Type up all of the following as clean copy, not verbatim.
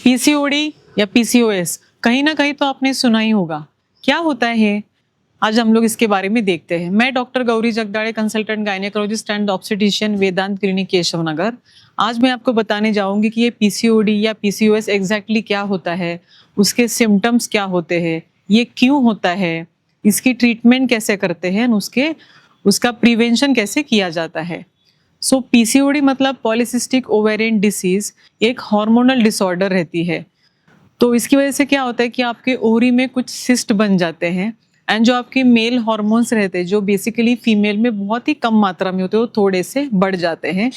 PCOD या PCOS कहीं ना कहीं तो आपने सुना ही होगा। क्या होता है ये? आज हम लोग इसके बारे में देखते हैं। मैं doctor Gauri Jagdade, consultant gynaecologist and obstetrician, Vedant clinic, Keshav Nagar. आज मैं आपको बताने जाऊंगी कि ये पीसीओडी या पीसीओएस एग्जैक्टली क्या होता है, उसके सिम्टम्स क्या होते हैं, ये क्यों होता है, इसकी ट्रीटमेंट कैसे करते हैं, उसका प्रिवेंशन कैसे किया जाता है। सो पीसीओडी मतलब पॉलीसिस्टिक ओवेरियन डिसीज, एक हार्मोनल डिसऑर्डर रहती है। तो इसकी वजह से क्या होता है कि आपके ओवरी में कुछ सिस्ट बन जाते हैं एंड जो आपके मेल हार्मोन्स रहते हैं, जो बेसिकली फीमेल में बहुत ही कम मात्रा में होते हैं, वो थोड़े से बढ़ जाते हैं।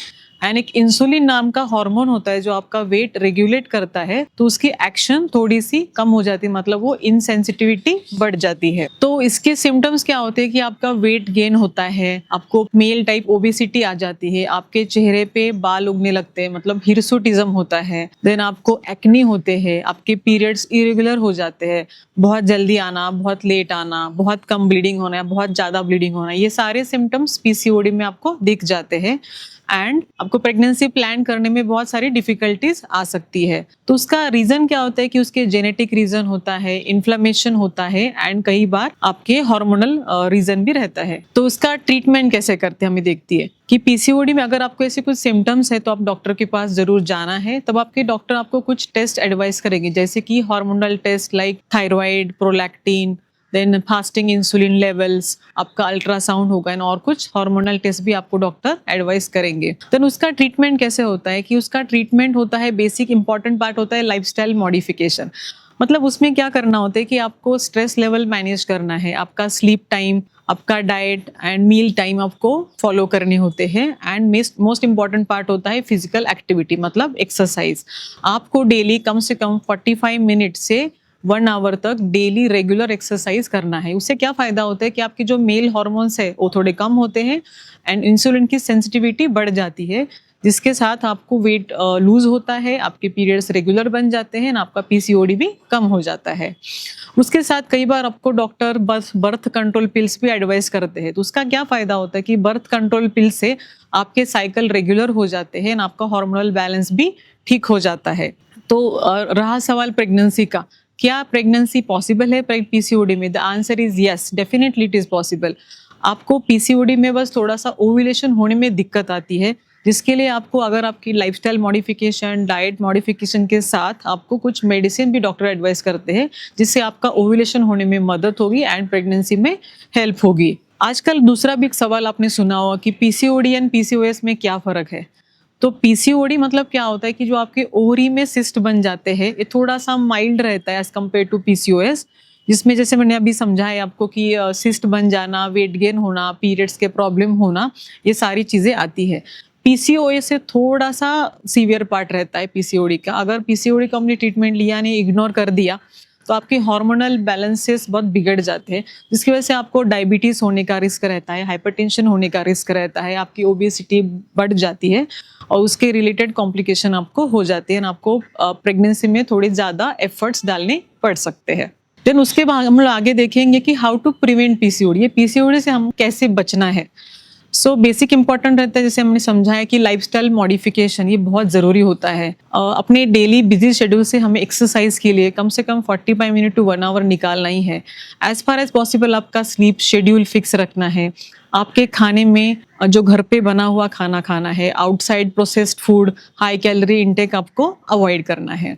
एंड एक इंसुलिन नाम का हार्मोन होता है जो आपका वेट रेगुलेट करता है, तो उसकी एक्शन थोड़ी सी कम हो जाती है, मतलब वो इनसेंसिटिविटी बढ़ जाती है। तो इसके सिम्टम्स क्या होते हैं कि आपका वेट गेन होता है, आपको मेल टाइप ओबेसिटी आ जाती है, आपके चेहरे पे बाल उगने लगते हैं, मतलब हिरसुटिज्म होता है, देन आपको एक्ने होते हैं, आपके पीरियड्स इरेगुलर हो जाते हैं, बहुत जल्दी आना, बहुत लेट आना, बहुत कम ब्लीडिंग होना, बहुत ज्यादा ब्लीडिंग होना, ये सारे सिम्टम्स पीसीओडी में आपको दिख जाते हैं। एंड आपको प्रेगनेंसी प्लान करने में बहुत सारी डिफिकल्टीज आ सकती है। तो उसका रीजन क्या होता है कि उसके जेनेटिक रीजन होता है, इन्फ्लेमेशन होता है एंड कई बार आपके हार्मोनल रीजन भी रहता है। तो उसका ट्रीटमेंट कैसे करते हैं हमें देखती है कि पीसीओडी में अगर आपको ऐसे कुछ सिम्टम्स है तो आप डॉक्टर के पास जरूर जाना है। तब आपके डॉक्टर आपको कुछ टेस्ट एडवाइस करेंगे, जैसे कि hormonal test like thyroid, prolactin, then fasting insulin levels, आपका अल्ट्रासाउंड होगा एंड और कुछ हार्मोनल टेस्ट भी आपको डॉक्टर एडवाइस करेंगे। देन उसका ट्रीटमेंट कैसे होता है कि उसका ट्रीटमेंट होता है, बेसिक इंपॉर्टेंट पार्ट होता है लाइफस्टाइल मॉडिफिकेशन। मतलब उसमें क्या करना होता है कि आपको स्ट्रेस लेवल मैनेज करना है, आपका स्लीप टाइम, आपका डाइट एंड मील टाइम आपको फॉलो करने होते हैं। एंड मोस्ट इंपॉर्टेंट पार्ट होता है फिजिकल एक्टिविटी, मतलब एक्सरसाइज। आपको डेली कम से कम 45 मिनट से 1 आवर तक डेली रेगुलर एक्सरसाइज करना है। उससे क्या फायदा होता है कि आपके जो मेल हार्मोन्स है वो थोड़े कम होते हैं एंड इंसुलिन की सेंसिटिविटी बढ़ जाती है, जिसके साथ आपको वेट लूज होता है, आपके पीरियड्स रेगुलर बन जाते हैं, आपका पीसीओडी भी कम हो जाता है। उसके साथ कई बार आपको डॉक्टर बर्थ कंट्रोल पिल्स भी एडवाइस करते हैं। तो उसका क्या फायदा होता है कि बर्थ कंट्रोल पिल से आपके साइकिल रेगुलर हो जाते हैं, आपका हार्मोनल बैलेंस भी ठीक हो जाता है। तो रहा सवाल प्रेगनेंसी का, क्या प्रेगनेंसी पॉसिबल है पीसीओडी में? The answer is yes, definitely it is possible. आपको पीसीओडी में बस थोड़ा सा ओव्यूलेशन होने में दिक्कत आती है, जिसके लिए आपको अगर आपकी लाइफस्टाइल मॉडिफिकेशन, डाइट मॉडिफिकेशन के साथ आपको कुछ मेडिसिन भी डॉक्टर एडवाइस करते हैं, जिससे आपका ओव्यूलेशन होने में मदद होगी एंड प्रेगनेंसी में हेल्प होगी। आजकल दूसरा भी एक सवाल आपने सुना होगा कि पीसीओडी एंड पीसीओएस में क्या फर्क है। तो पीसीओडी मतलब क्या होता है कि जो आपके ओवरी में सिस्ट बन जाते हैं, ये थोड़ा सा माइल्ड रहता है एज कम्पेयर टू पीसीओएस, जिसमें जैसे मैंने अभी समझाया आपको कि सिस्ट बन जाना, वेट गेन होना, पीरियड्स के प्रॉब्लम होना, ये सारी चीजें आती है। पीसीओएस से थोड़ा सा सीवियर पार्ट रहता है पीसीओडी का। अगर पीसीओडी का हमने ट्रीटमेंट लिया नहीं, इग्नोर कर दिया, तो आपके हार्मोनल बैलेंसेस बहुत बिगड़ जाते हैं, जिसकी वजह से आपको डायबिटीज होने का रिस्क रहता है, हाइपरटेंशन होने का रिस्क रहता है, आपकी ओबेसिटी बढ़ जाती है और उसके रिलेटेड कॉम्प्लिकेशन आपको हो जाते हैं। आपको प्रेगनेंसी में थोड़ी ज़्यादा एफर्ट्स डालने पड़ सकते हैं। देन उसके बाद हम लोग आगे देखेंगे कि हाउ टू प्रिवेंट पीसीओडी, ये पीसीओडी से हम कैसे बचना है। सो बेसिक इंपॉर्टेंट रहता है, जैसे हमने समझाया कि लाइफस्टाइल मॉडिफिकेशन ये बहुत ज़रूरी होता है। अपने डेली बिजी शेड्यूल से हमें एक्सरसाइज के लिए कम से कम 45 मिनट टू 1 आवर निकालना ही है। एज फार एज पॉसिबल आपका स्लीप शेड्यूल फिक्स रखना है। आपके खाने में जो घर पे बना हुआ खाना खाना है, outside processed food, high calorie intake आपको अवॉइड करना है।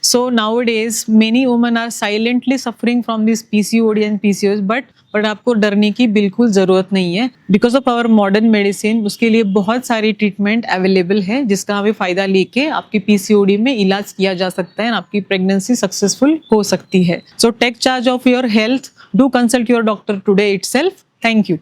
So nowadays many women are silently suffering from this PCOD and PCOS, but आपको डरने की बिल्कुल ज़रूरत नहीं है। Because of our modern medicine उसके लिए बहुत सारी ट्रीटमेंट अवेलेबल है, जिसका हमें फ़ायदा लेके आपकी PCOD में इलाज किया जा सकता है और आपकी प्रेगनेंसी सक्सेसफुल हो सकती है। So take charge of your health, do consult your doctor today itself. Thank you.